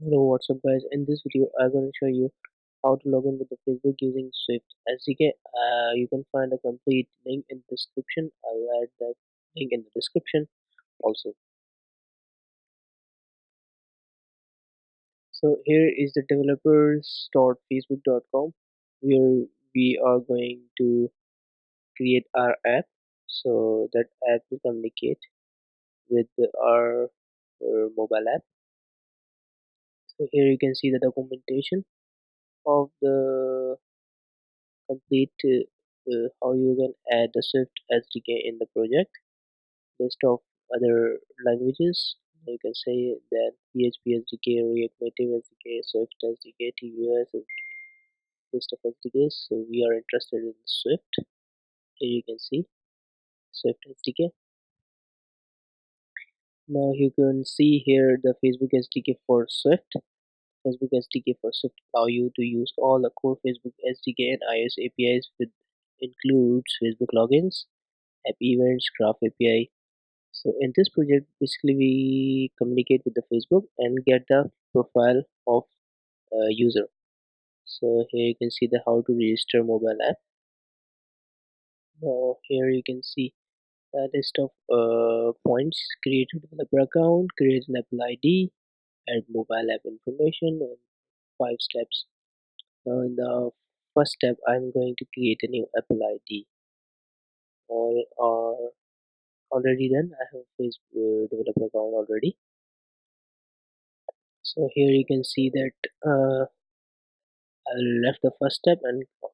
Hello, what's up guys? In this video I'm going to show you how to log in with the Facebook using Swift SDK. You can find a complete link in the description. I'll add that link in the description also. So here is the developers.facebook.com where we are going to create our app. So that app will communicate with our mobile app. So here you can see the documentation of the complete how you can add the Swift SDK in the project. List of other languages. You can say that PHP SDK, React Native SDK, Swift SDK, tvOS SDK. List of SDKs. So we are interested in Swift. Here you can see Swift SDK. Now you can see here the Facebook SDK for Swift. Facebook SDK for Swift allow you to use all the core Facebook SDK and iOS APIs with includes Facebook logins, app events, graph API. So in this project, basically we communicate with the Facebook and get the profile of user. So here you can see the how to register mobile app. Now here you can see a list of points: create a developer account, create an Apple ID, add mobile app information, and 5 steps. Now in the first step, I'm going to create a new Apple ID. All are already done. I have a Facebook developer account already. So here you can see that I left the first step and